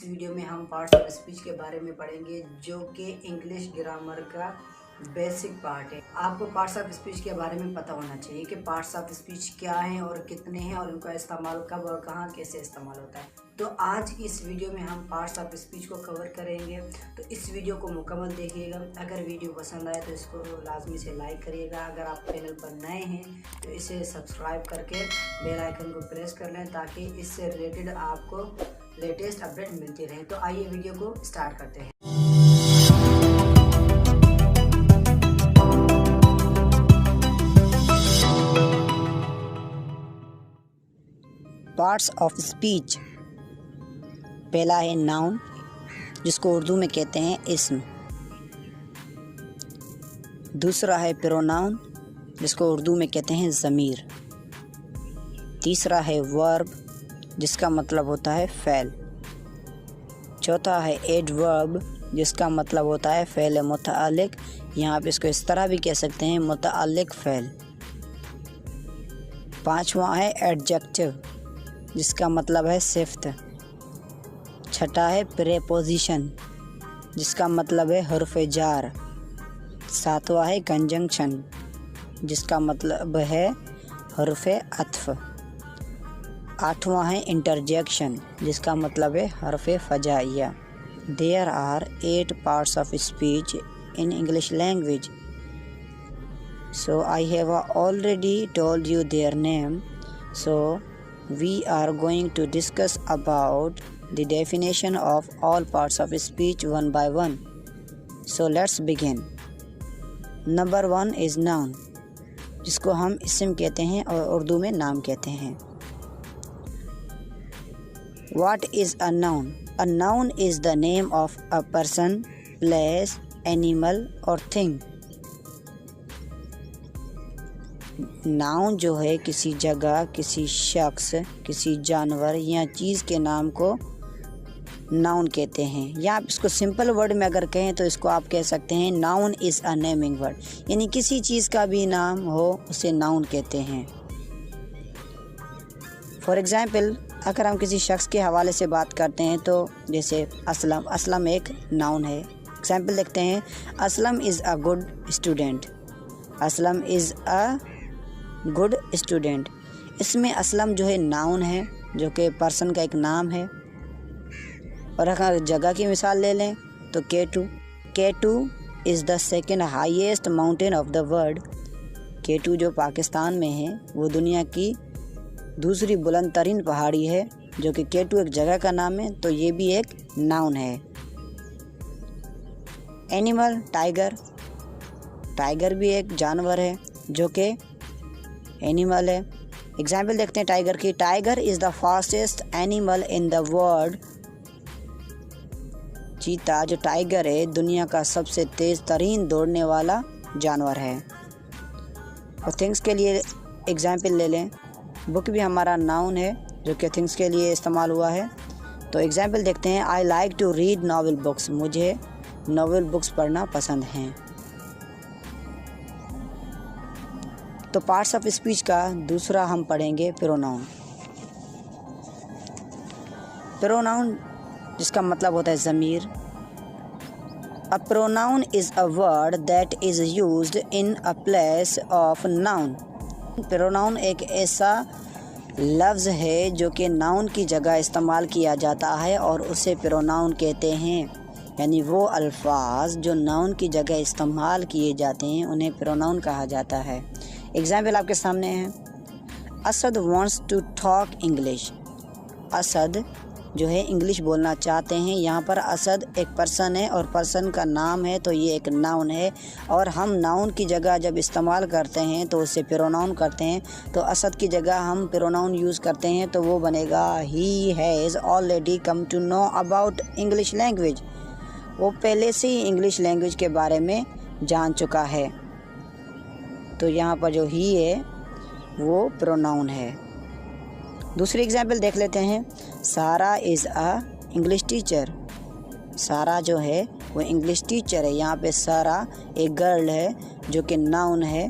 इस वीडियो में हम पार्ट्स ऑफ स्पीच के बारे में पढ़ेंगे जो कि इंग्लिश ग्रामर का बेसिक पार्ट है। आपको पार्ट्स ऑफ स्पीच के बारे में पता होना चाहिए कि पार्ट्स ऑफ स्पीच क्या हैं और कितने हैं और उनका इस्तेमाल कब और कहाँ कैसे इस्तेमाल होता है। तो आज की इस वीडियो में हम पार्ट्स ऑफ स्पीच को कवर करेंगे, तो इस वीडियो को मुकम्मल देखिएगा। अगर वीडियो पसंद आए तो इसको लाजमी से लाइक करिएगा। अगर आप चैनल पर नए हैं तो इसे सब्सक्राइब करके बेल आइकन को प्रेस कर लें ताकि इससे रिलेटेड आपको लेटेस्ट अपडेट मिलती रहे। तो आइए वीडियो को स्टार्ट करते हैं। Parts of speech. पहला है नाउन, जिसको उर्दू में कहते हैं इस्म। दूसरा है प्रोनाउन, जिसको उर्दू में कहते हैं ज़मीर। तीसरा है वर्ब, जिसका मतलब होता है फ़ेल। चौथा है एडवर्ब, जिसका मतलब होता है फ़ेल मुतअल्लिक़। यहाँ आप इसको इस तरह भी कह सकते हैं, मुतअल्लिक़ फ़ेल। पाँचवा है एडजेक्टिव, जिसका मतलब है सिफ़त। छठा है प्रेपोजिशन, जिसका मतलब है हर्फ जार। सातवां है कंजंक्शन, जिसका मतलब है हर्फ अत्फ़। आठवां है इंटरजेक्शन, जिसका मतलब है हर्फ फ़जाइया। There are 8 parts of speech in English language, so I have already told you their name, so we are going to discuss about the definition of all parts of speech one by one. So let's begin. Number 1 is noun, जिसको हम इस्म कहते हैं और उर्दू में नाम कहते हैं। What is a noun? A noun is the name of a person, place, animal or thing. Noun जो है किसी जगह, किसी शख्स, किसी जानवर या चीज़ के नाम को नाउन कहते हैं। या आप इसको सिंपल वर्ड में अगर कहें तो इसको आप कह सकते हैं noun is a naming word, यानी किसी चीज़ का भी नाम हो उसे नाउन कहते हैं। फॉर एग्ज़ाम्पल, अगर हम किसी शख्स के हवाले से बात करते हैं तो जैसे असलम, असलम एक नाउन है। एग्ज़ाम्पल देखते हैं, Aslam is a good student. Aslam is a good student. इसमें असलम जो है नाउन है, जो कि पर्सन का एक नाम है। और अगर जगह की मिसाल ले लें तो K2 is the second highest mountain of the world. K2 जो पाकिस्तान में है वो दुनिया की दूसरी बुलंद तरीन पहाड़ी है, जो कि K2 एक जगह का नाम है, तो ये भी एक नाउन है। एनिमल, टाइगर भी एक जानवर है जो कि एनिमल है। एग्जाम्पल देखते हैं टाइगर की। Tiger is the fastest animal in the world. चीता जो टाइगर है दुनिया का सबसे तेज़ तरीन दौड़ने वाला जानवर है। और थिंग्स के लिए एग्जाम्पल ले लें, बुक भी हमारा नाउन है जो कि थिंग्स के लिए इस्तेमाल हुआ है। तो एग्जाम्पल देखते हैं, I like to read novel books. मुझे नॉवेल बुक्स पढ़ना पसंद हैं। तो पार्ट्स ऑफ स्पीच का दूसरा हम पढ़ेंगे प्रोनाउन। प्रोनाउन जिसका मतलब होता है ज़मीर। A pronoun is a word that is used in a place of noun. Pronoun एक ऐसा लफ्ज़ है जो कि नाउन की जगह इस्तेमाल किया जाता है और उसे प्रोनाउन कहते हैं। यानी वो अल्फाज जो नाउन की जगह इस्तेमाल किए जाते हैं उन्हें प्रोनाउन कहा जाता है। एग्ज़ाम्पल आपके सामने है, Asad wants to talk English. Asad जो है इंग्लिश बोलना चाहते हैं। यहाँ पर असद एक पर्सन है और पर्सन का नाम है, तो ये एक नाउन है। और हम नाउन की जगह जब इस्तेमाल करते हैं तो उसे प्रोनाउन करते हैं। तो असद की जगह हम प्रोनाउन यूज़ करते हैं तो वो बनेगा he has already come to know about English language. वो पहले से ही इंग्लिश लैंग्वेज के बारे में जान चुका है। तो यहाँ पर जो ही है वो प्रोनाउन है। दूसरी एग्जाम्पल देख लेते हैं, सारा इज़ अ इंग्लिश टीचर। सारा जो है वो इंग्लिश टीचर है। यहाँ पे सारा एक गर्ल है जो कि नाउन है,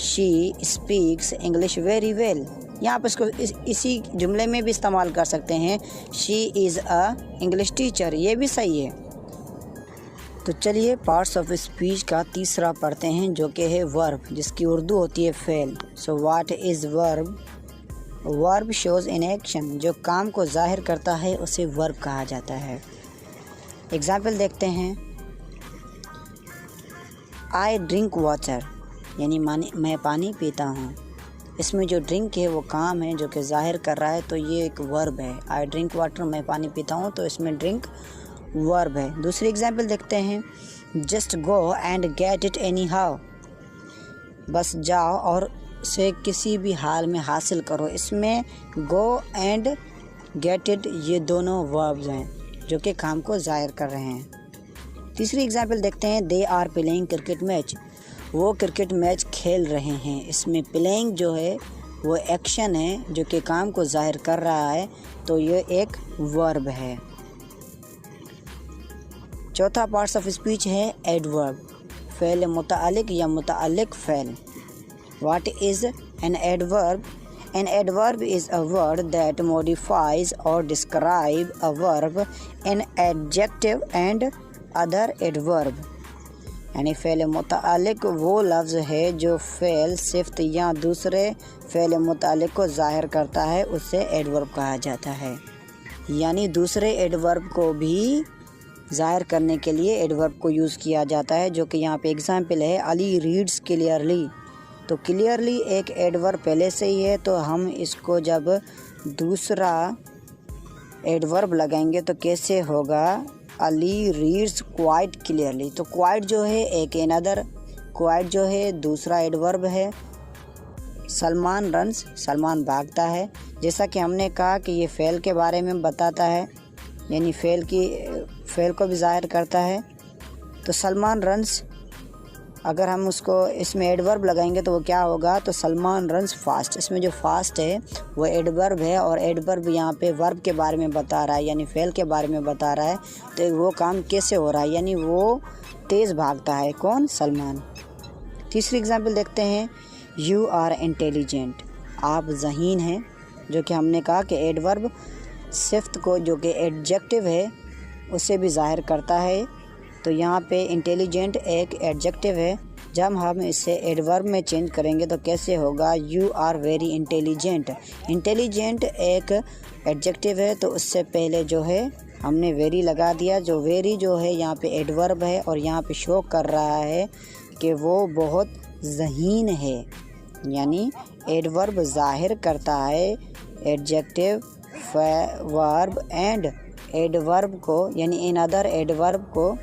she speaks English very well. यहाँ पर इसको इसी जुमले में भी इस्तेमाल कर सकते हैं, she is a English teacher, ये भी सही है। तो चलिए पार्ट्स ऑफ स्पीच का तीसरा पढ़ते हैं जो कि है वर्ब, जिसकी उर्दू होती है fail. So what is verb? Verb shows in action, जो काम को ज़ाहिर करता है उसे वर्ब कहा जाता है। एग्ज़ाम्पल देखते हैं, आई ड्रिंक वाटर, यानी मैं पानी पीता हूँ। इसमें जो ड्रिंक है वो काम है जो कि ज़ाहिर कर रहा है, तो ये एक वर्ब है। आई ड्रिंक वाटर, मैं पानी पीता हूँ, तो इसमें ड्रिंक वर्ब है। दूसरी एग्जांपल देखते हैं, just go and get it any how, बस जाओ और उसे किसी भी हाल में हासिल करो। इसमें गो एंड गेट इट ये दोनों वर्ब्स हैं जो कि काम को ज़ाहिर कर रहे हैं। तीसरी एग्जांपल देखते हैं, they are playing cricket match, वो क्रिकेट मैच खेल रहे हैं। इसमें प्लेइंग जो है वो एक्शन है जो कि काम को ज़ाहिर कर रहा है, तो ये एक वर्ब है। चौथा पार्ट्स ऑफ स्पीच है एडवर्ब, फ़ेल मुतअल्लिक़ या मुतअल्लिक़ फ़ेल। What is an adverb? An adverb is a word that modifies or describes a verb, an adjective and other adverb। यानी फ़ेल मुतअल्लिक़ वो लफ्ज़ है जो फ़ेल, सिफ़त या दूसरे फ़ेल मुतअल्लिक़ को ज़ाहिर करता है, उससे एडवर्ब कहा जाता है। यानी दूसरे एडवर्ब को भी ज़ाहिर करने के लिए एडवर्ब को यूज़ किया जाता है, जो कि यहाँ पे एग्ज़ाम्पल है, अली रीड्स क्लियरली। तो क्लियरली एक एडवर्ब पहले से ही है, तो हम इसको जब दूसरा एडवर्ब लगाएंगे तो कैसे होगा, अली रीड्स क्वाइट क्लियरली। तो क्वाइट जो है एक अनदर, क्वाइट जो है दूसरा एडवर्ब है। सलमान रन्स, सलमान भागता है। जैसा कि हमने कहा कि ये फ़ेल के बारे में बताता है, यानी फ़ेल को भी ज़ाहिर करता है। तो सलमान रन्स, अगर हम उसको इसमें एडवर्ब लगाएंगे तो वो क्या होगा, तो सलमान रन्स फास्ट। इसमें जो फास्ट है वो एडवर्ब है, और एडवर्ब यहाँ पे वर्ब के बारे में बता रहा है, यानी फ़ेल के बारे में बता रहा है। तो वो काम कैसे हो रहा है, यानी वो तेज़ भागता है। कौन? सलमान। तीसरी एग्जांपल देखते हैं, यू आर इंटेलिजेंट, आप ज़हीन हैं, जो कि हमने कहा कि एडवर्ब सिफ़त को, जो कि एडजेक्टिव है, उसे भी ज़ाहिर करता है। तो यहाँ पे इंटेलिजेंट एक एडजेक्टिव है, जब हम इसे एडवर्ब में चेंज करेंगे तो कैसे होगा, you are very intelligent. Intelligent एक एडजेक्टिव है, तो उससे पहले जो है हमने वेरी लगा दिया। जो वेरी जो है यहाँ पे एडवर्ब है, और यहाँ पे शो कर रहा है कि वो बहुत ज़हीन है, यानी एडवर्ब ज़ाहिर करता है एडजेक्टिव, वर्ब एंड एडवर्ब को, यानी इन अदर एडवर्ब को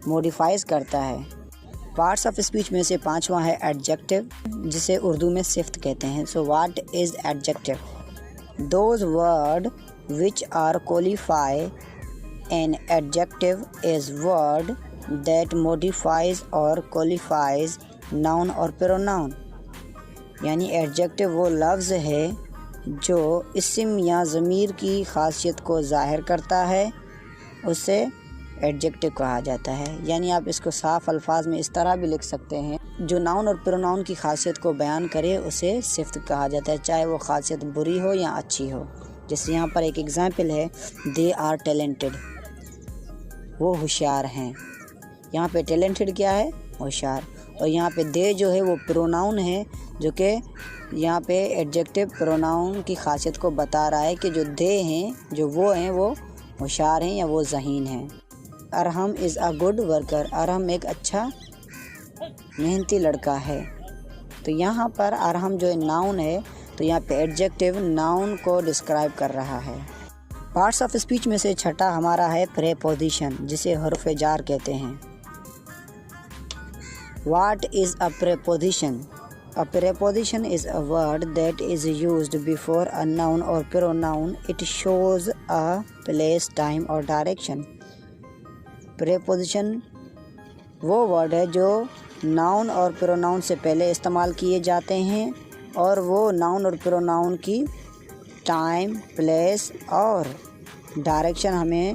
मॉडिफाइज करता है। पार्ट्स ऑफ स्पीच में से पांचवा है एडजेक्टिव, जिसे उर्दू में सिफ़त कहते हैं। So what is adjective? Those word which are qualify an adjective is word that modifies और क्वालिफाइज नाउन और प्रोनाउन। यानी एडजेक्टिव वो लफ्ज़ है जो इस्म या ज़मीर की खासियत को ज़ाहिर करता है, उसे एडजेक्टिव कहा जाता है। यानी आप इसको साफ़ अल्फाज में इस तरह भी लिख सकते हैं, जो नाउन और प्रोनाउन की खासियत को बयान करे उसे सिफ़त कहा जाता है, चाहे वो खासियत बुरी हो या अच्छी हो। जैसे यहाँ पर एक एग्ज़ाम्पल है, दे आर टैलेंटेड, वो होशियार हैं। यहाँ पे टैलेंटेड क्या है? होशियार। और यहाँ पे दे जो है वो प्रोनाउन है, जो कि यहाँ पे एडजेक्टिव प्रोनाउन की खासियत को बता रहा है कि जो दे हैं, जो वो हैं, वो होशियार हैं या वो ज़हीन हैं। Arham is a good worker, Arham एक अच्छा मेहनती लड़का है। तो यहाँ पर अरहम जो नाउन है, तो यहाँ पे एडजेक्टिव नाउन को डिस्क्राइब कर रहा है। पार्ट्स ऑफ स्पीच में से छठा हमारा है प्रेपोजिशन, जिसे हर्फ जार कहते हैं। What is a preposition? A preposition is a word that is used before a noun or pronoun. It shows a place, time or direction. Preposition वो वर्ड है जो नाउन और प्रोनाउन से पहले इस्तेमाल किए जाते हैं, और वो नाउन और प्रोनाउन की टाइम, प्लेस और डायरेक्शन हमें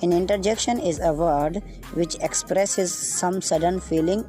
An interjection is a word which expresses some sudden feeling